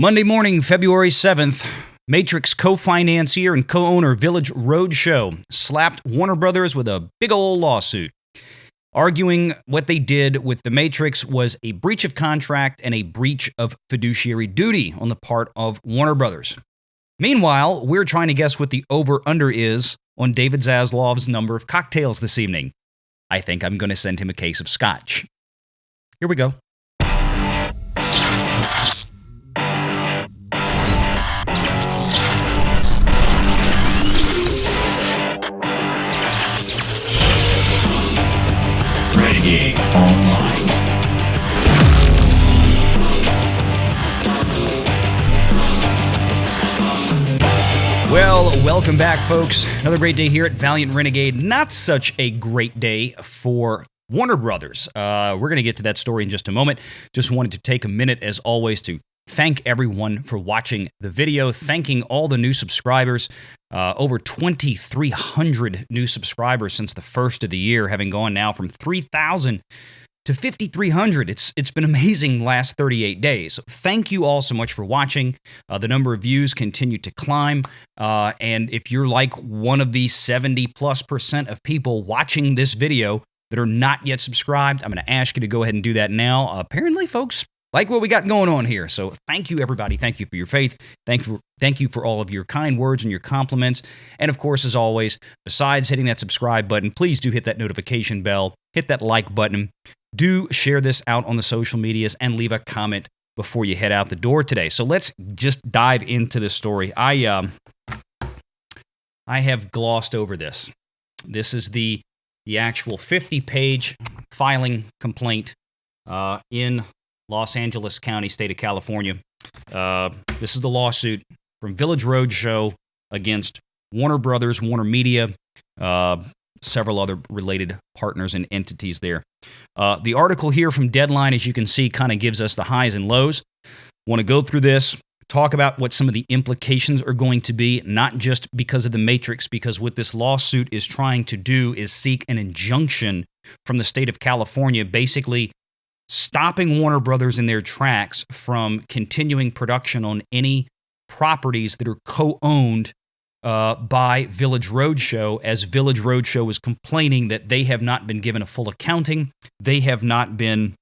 Monday morning, February 7th, Matrix co-financier and co-owner Village Roadshow slapped Warner Brothers with a big old lawsuit, arguing what they did with The Matrix was a breach of contract and a breach of fiduciary duty on the part of Warner Brothers. Meanwhile, we're trying to guess what the over-under is on David Zaslav's number of cocktails this evening. I think I'm going to send him a case of scotch. Here we go. Renegade Online. Well, welcome back, folks. Another great day here at Valiant Renegade. Not such a great day for Warner Brothers. We're going to get to that story in just a moment. Just wanted to take a minute, as always, to thank everyone for watching the video, thanking all the new subscribers. Over 2,300 new subscribers since the first of the year, having gone now from 3,000 to 5,300. It's been amazing last 38 days. Thank you all so much for watching. The number of views continue to climb. And if you're like one of the 70+% of people watching this video that are not yet subscribed, I'm going to ask you to go ahead and do that now. Apparently, folks like what we got going on here. So thank you, everybody. Thank you for your faith. Thank you for all of your kind words and your compliments. And of course, as always, besides hitting that subscribe button, please do hit that notification bell, hit that like button. Do share this out on the social medias and leave a comment before you head out the door today. So let's just dive into this story. I have glossed over this. This is the actual 50-page filing complaint in Los Angeles County, state of California. This is the lawsuit from Village Roadshow against Warner Brothers, WarnerMedia, several other related partners and entities there. The article here from Deadline, as you can see, kind of gives us the highs and lows. Want to go through this, talk about what some of the implications are going to be, not just because of The Matrix, because what this lawsuit is trying to do is seek an injunction from the state of California, basically stopping Warner Brothers in their tracks from continuing production on any properties that are co-owned by Village Roadshow, as Village Roadshow is complaining that they have not been given a full accounting, they have not been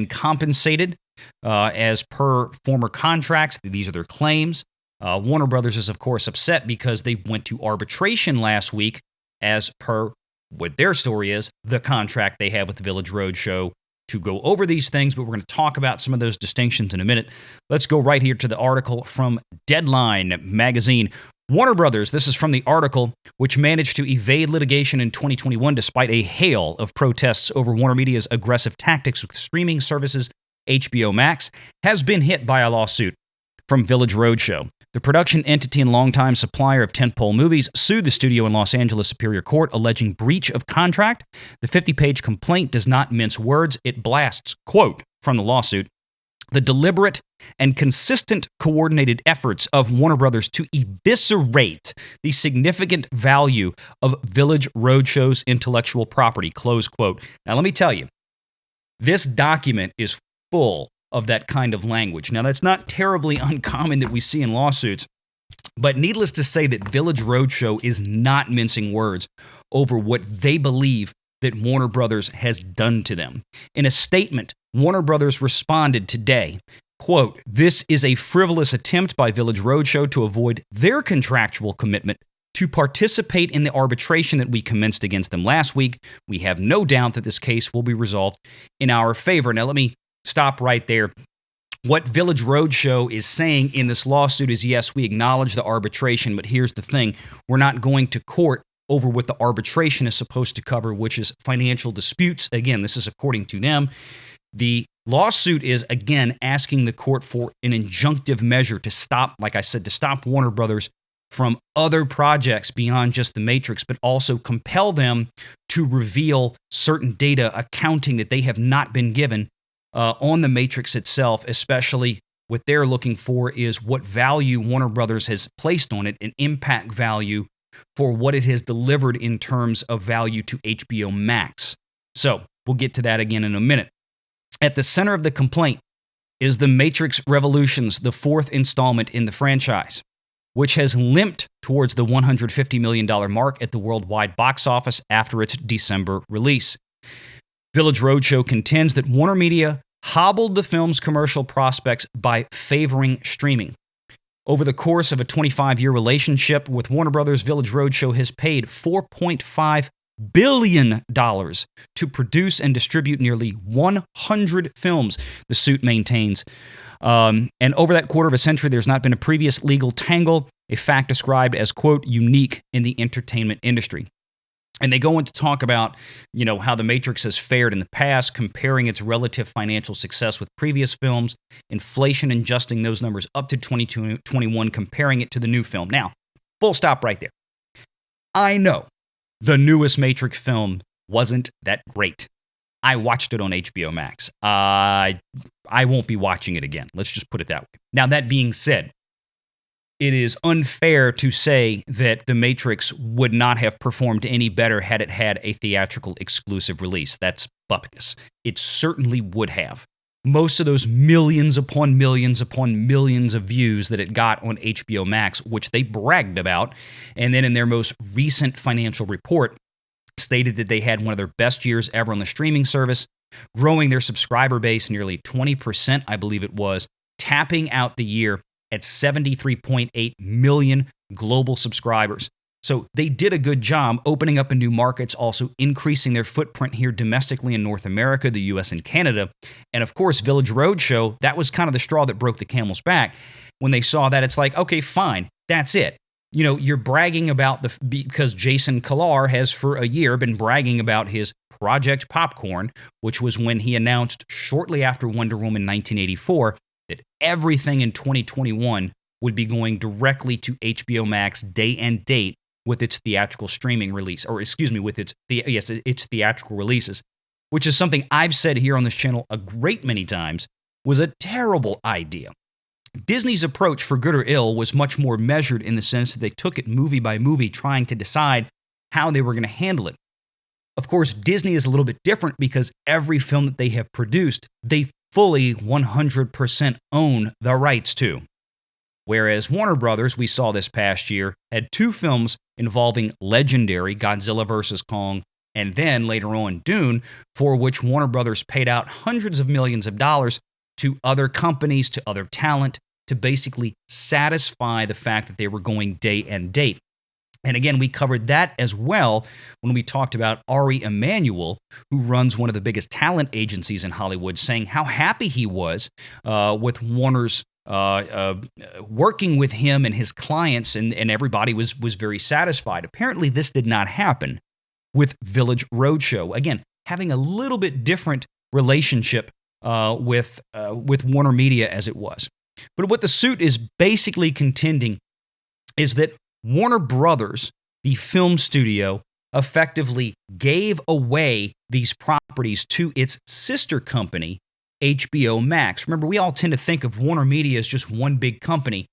compensated as per former contracts. These are their claims. Warner Brothers is, of course, upset because they went to arbitration last week, as per what their story is, the contract they have with the Village Roadshow to go over these things, but we're going to talk about some of those distinctions in a minute. Let's go right here to the article from Deadline magazine. Warner Brothers, this is from the article, which managed to evade litigation in 2021 despite a hail of protests over WarnerMedia's aggressive tactics with streaming services HBOMax, has been hit by a lawsuit from Village Roadshow. The production entity and longtime supplier of tentpole movies sued the studio in Los Angeles Superior Court, alleging breach of contract. The 50-page complaint does not mince words. It blasts, quote, from the lawsuit, the deliberate and consistent coordinated efforts of Warner Brothers to eviscerate the significant value of Village Roadshow's intellectual property, close quote. Now, let me tell you, this document is full of that kind of language. Now, that's not terribly uncommon that we see in lawsuits, but needless to say that Village Roadshow is not mincing words over what they believe that Warner Brothers has done to them. In a statement, Warner Brothers responded today, quote, "This is a frivolous attempt by Village Roadshow to avoid their contractual commitment to participate in the arbitration that we commenced against them last week. We have no doubt that this case will be resolved in our favor." Now, let me stop right there. What Village Roadshow is saying in this lawsuit is, yes, we acknowledge the arbitration, but here's the thing. We're not going to court over what the arbitration is supposed to cover, which is financial disputes. Again, this is according to them. The lawsuit is, again, asking the court for an injunctive measure to stop, like I said, to stop Warner Brothers from other projects beyond just The Matrix, but also compel them to reveal certain data, accounting that they have not been given on The Matrix itself. Especially what they're looking for is what value Warner Brothers has placed on it, an impact value for what it has delivered in terms of value to HBOMax. So we'll get to that again in a minute. At the center of the complaint is The Matrix Revolutions, the fourth installment in the franchise, which has limped towards the $150 million mark at the worldwide box office after its December release. Village Roadshow contends that WarnerMedia hobbled the film's commercial prospects by favoring streaming. Over the course of a 25-year relationship with Warner Brothers, Village Roadshow has paid $4.5 billion to produce and distribute nearly 100 films, the suit maintains. And over that quarter of a century, there's not been a previous legal tangle, a fact described as, quote, unique in the entertainment industry. And they go on to talk about, how The Matrix has fared in the past, comparing its relative financial success with previous films, inflation adjusting those numbers up to 2021, comparing it to the new film. Now, full stop right there. I know the newest Matrix film wasn't that great. I watched it on HBOMax. I won't be watching it again. Let's just put it that way. Now, that being said, it is unfair to say that The Matrix would not have performed any better had it had a theatrical exclusive release. That's bupkis. It certainly would have. Most of those millions upon millions upon millions of views that it got on HBO Max, which they bragged about, and then in their most recent financial report, stated that they had one of their best years ever on the streaming service, growing their subscriber base nearly 20%, I believe it was, tapping out the year at 73.8 million global subscribers. So they did a good job opening up in new markets, also increasing their footprint here domestically in North America, the US, and Canada. And of course, Village Roadshow, that was kind of the straw that broke the camel's back. When they saw that, it's like, okay, fine, that's it. You're bragging about because Jason Kilar has for a year been bragging about his Project Popcorn, which was when he announced shortly after Wonder Woman 1984 that everything in 2021 would be going directly to HBO Max day and date with its theatrical streaming release, with its theatrical releases, which is something I've said here on this channel a great many times was a terrible idea. Disney's approach, for good or ill, was much more measured in the sense that they took it movie by movie, trying to decide how they were going to handle it. Of course, Disney is a little bit different because every film that they have produced, they fully 100% own the rights to. Whereas Warner Brothers, we saw this past year, had two films involving legendary Godzilla vs. Kong, and then later on Dune, for which Warner Brothers paid out hundreds of millions of dollars to other companies, to other talent, to basically satisfy the fact that they were going day and date. And again, we covered that as well when we talked about Ari Emanuel, who runs one of the biggest talent agencies in Hollywood, saying how happy he was with Warner's working with him and his clients, and everybody was very satisfied. Apparently, this did not happen with Village Roadshow. Again, having a little bit different relationship with WarnerMedia as it was. But what the suit is basically contending is that Warner Brothers, the film studio, effectively gave away these properties to its sister company, HBOMax. Remember, we all tend to think of WarnerMedia as just one big company.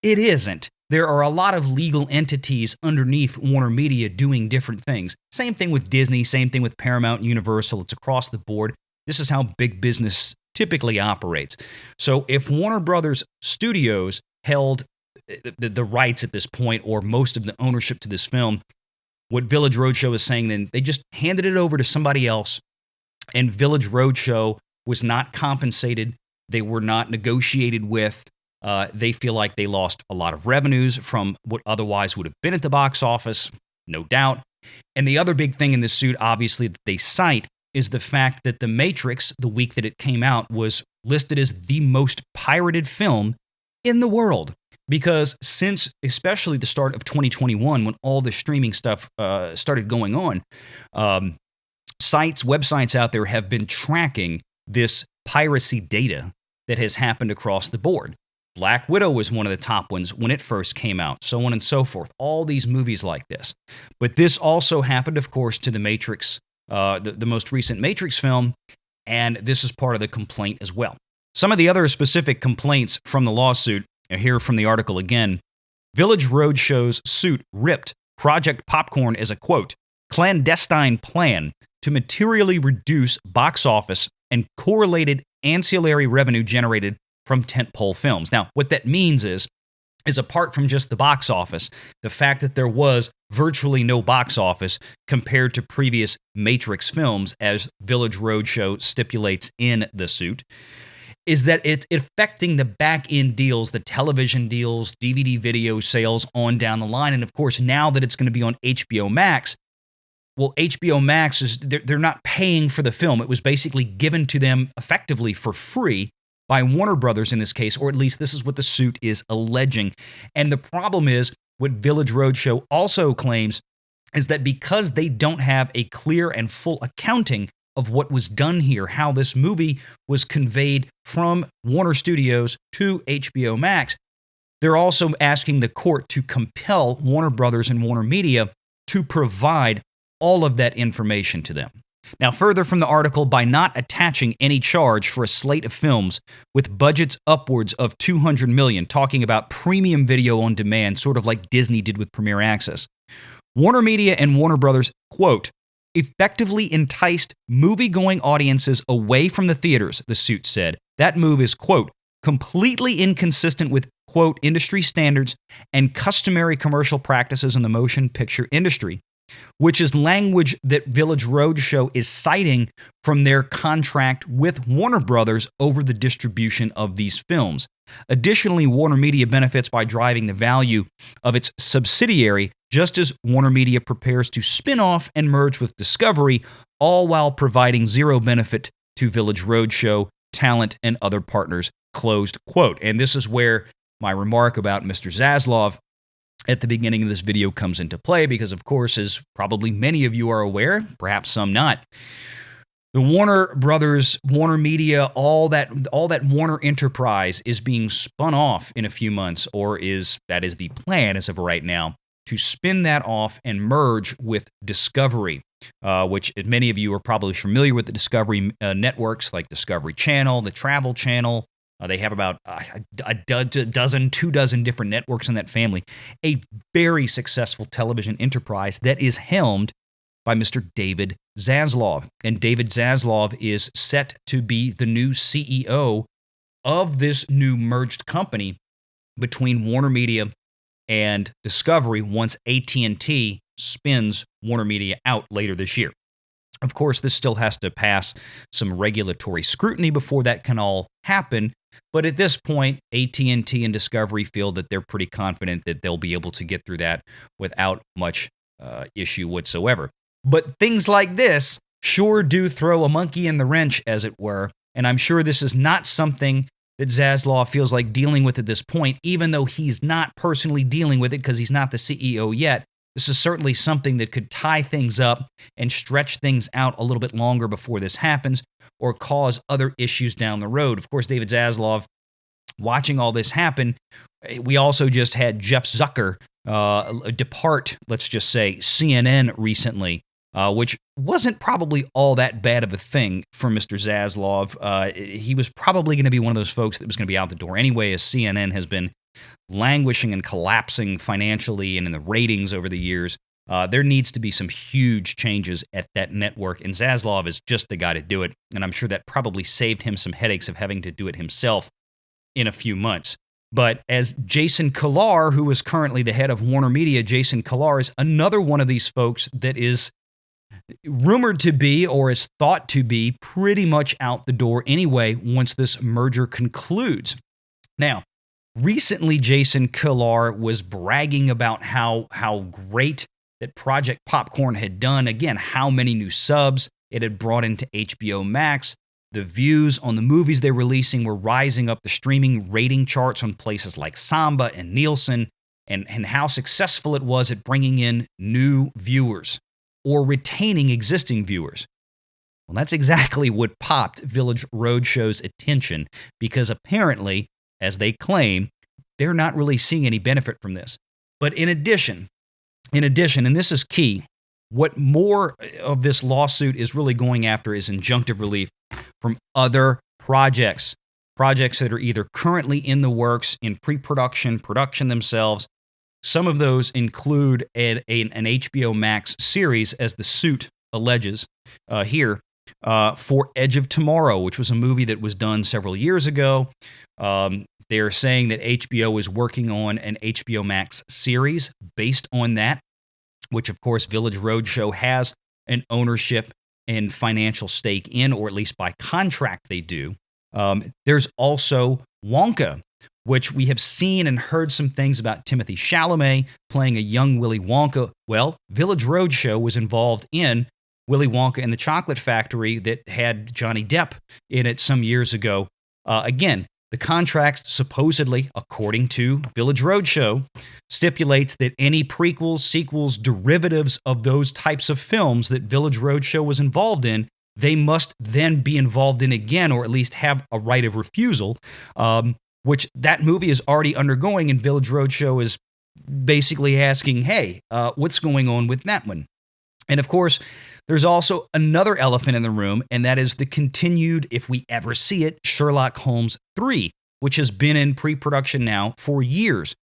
It isn't. There are a lot of legal entities underneath WarnerMedia doing different things. Same thing with Disney, same thing with Paramount, Universal. It's across the board. This is how big business typically operates. So if Warner Brothers Studios held the rights at this point, or most of the ownership to this film, what Village Roadshow is saying, then they just handed it over to somebody else, and Village Roadshow was not compensated. They were not negotiated with. They feel like they lost a lot of revenues from what otherwise would have been at the box office, no doubt. And the other big thing in this suit, obviously, that they cite is the fact that The Matrix, the week that it came out, was listed as the most pirated film in the world. Because since especially the start of 2021, when all the streaming stuff started going on, websites out there have been tracking this piracy data that has happened across the board. Black Widow was one of the top ones when it first came out, so on and so forth. All these movies like this. But this also happened, of course, to The Matrix, the most recent Matrix film, and this is part of the complaint as well. Some of the other specific complaints from the lawsuit, here from the article again. Village Roadshow's suit ripped Project Popcorn as a, quote, clandestine plan to materially reduce box office and correlated ancillary revenue generated from tentpole films. Now, what that means is apart from just the box office, the fact that there was virtually no box office compared to previous Matrix films, as Village Roadshow stipulates in the suit, is that it's affecting the back-end deals, the television deals, DVD video sales on down the line. And of course, now that it's going to be on HBO Max, well, HBO Max is they're not paying for the film. It was basically given to them effectively for free by Warner Brothers in this case, or at least this is what the suit is alleging. And the problem is, what Village Roadshow also claims is that because they don't have a clear and full accounting of what was done here, how this movie was conveyed from Warner Studios to HBO Max, they're also asking the court to compel Warner Brothers and WarnerMedia to provide all of that information to them. Now, further from the article, by not attaching any charge for a slate of films with budgets upwards of $200 million, talking about premium video on demand, sort of like Disney did with Premier Access, WarnerMedia and Warner Brothers, quote, effectively enticed movie-going audiences away from the theaters, the suit said. That move is, quote, completely inconsistent with, quote, industry standards and customary commercial practices in the motion picture industry, which is language that Village Roadshow is citing from their contract with Warner Brothers over the distribution of these films. Additionally, WarnerMedia benefits by driving the value of its subsidiary, just as WarnerMedia prepares to spin off and merge with Discovery, all while providing zero benefit to Village Roadshow, talent, and other partners, closed quote. And this is where my remark about Mr. Zaslav at the beginning of this video comes into play, because of course, as probably many of you are aware, perhaps some not, the Warner Brothers, WarnerMedia, all that Warner enterprise is being spun off in a few months, or that is the plan as of right now, to spin that off and merge with Discovery, which many of you are probably familiar with the Discovery networks like Discovery Channel, the Travel Channel. They have about two dozen different networks in that family. A very successful television enterprise that is helmed by Mr. David Zaslav. And David Zaslav is set to be the new CEO of this new merged company between WarnerMedia and Discovery once AT&T spins WarnerMedia out later this year. Of course, this still has to pass some regulatory scrutiny before that can all happen. But at this point, AT&T and Discovery feel that they're pretty confident that they'll be able to get through that without much issue whatsoever. But things like this sure do throw a monkey in the wrench, as it were. And I'm sure this is not something that Zaslav feels like dealing with at this point, even though he's not personally dealing with it because he's not the CEO yet. This is certainly something that could tie things up and stretch things out a little bit longer before this happens, or cause other issues down the road. Of course, David Zaslav, watching all this happen, we also just had Jeff Zucker depart, let's just say, CNN recently, which wasn't probably all that bad of a thing for Mr. Zaslav. He was probably going to be one of those folks that was going to be out the door anyway, as CNN has been languishing and collapsing financially and in the ratings over the years. There needs to be some huge changes at that network, and Zaslav is just the guy to do it, and I'm sure that probably saved him some headaches of having to do it himself in a few months. But as Jason Kilar, who is currently the head of WarnerMedia, Jason Kilar is another one of these folks that is rumored to be, or is thought to be, pretty much out the door anyway once this merger concludes. Now, recently, Jason Kilar was bragging about how great that Project Popcorn had done. Again, how many new subs it had brought into HBO Max. The views on the movies they're releasing were rising up the streaming rating charts on places like Samba and Nielsen, and how successful it was at bringing in new viewers or retaining existing viewers. Well, that's exactly what popped Village Roadshow's attention, because apparently, as they claim, they're not really seeing any benefit from this. But in addition, and this is key, what more of this lawsuit is really going after is injunctive relief from other projects that are either currently in the works, in pre-production, production themselves. Some of those include an HBO Max series, as the suit alleges here, for Edge of Tomorrow, which was a movie that was done several years ago. They're saying that HBO is working on an HBOMax series based on that, which, of course, Village Roadshow has an ownership and financial stake in, or at least by contract they do. There's also Wonka, which we have seen and heard some things about Timothée Chalamet playing a young Willy Wonka. Well, Village Roadshow was involved in Willy Wonka and the Chocolate Factory that had Johnny Depp in it some years ago. Again, the contract supposedly, according to Village Roadshow, stipulates that any prequels, sequels, derivatives of those types of films that Village Roadshow was involved in, they must then be involved in again, or at least have a right of refusal, which that movie is already undergoing, and Village Roadshow is basically asking, hey, what's going on with that one? And of course, there's also another elephant in the room, and that is the continued, if we ever see it, Sherlock Holmes 3, which has been in pre-production now for years.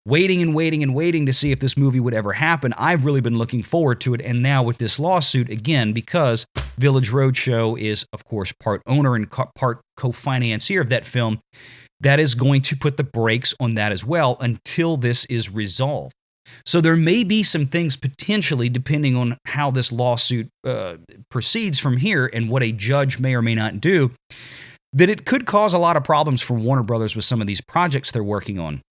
Waiting and waiting and waiting to see if this movie would ever happen. I've really been looking forward to it, and now with this lawsuit, again, because Village Roadshow is, of course, part owner and part co-financier of that film, that is going to put the brakes on that as well until this is resolved. So there may be some things potentially, depending on how this lawsuit proceeds from here and what a judge may or may not do, that it could cause a lot of problems for Warner Brothers with some of these projects they're working on.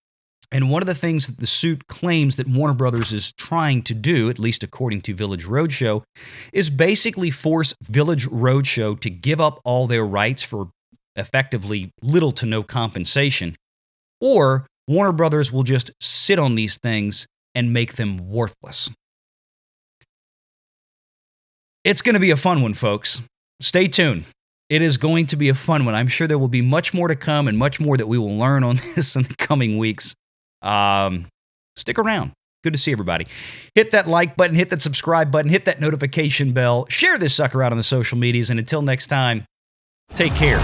And one of the things that the suit claims that Warner Brothers is trying to do, at least according to Village Roadshow, is basically force Village Roadshow to give up all their rights for effectively little to no compensation, or Warner Brothers will just sit on these things and make them worthless. It's going to be a fun one, folks. Stay tuned. It is going to be a fun one. I'm sure there will be much more to come and much more that we will learn on this in the coming weeks. Stick around. Good to see everybody. Hit that like button, hit that subscribe button, hit that notification bell, share this sucker out on the social medias, and until next time, take care.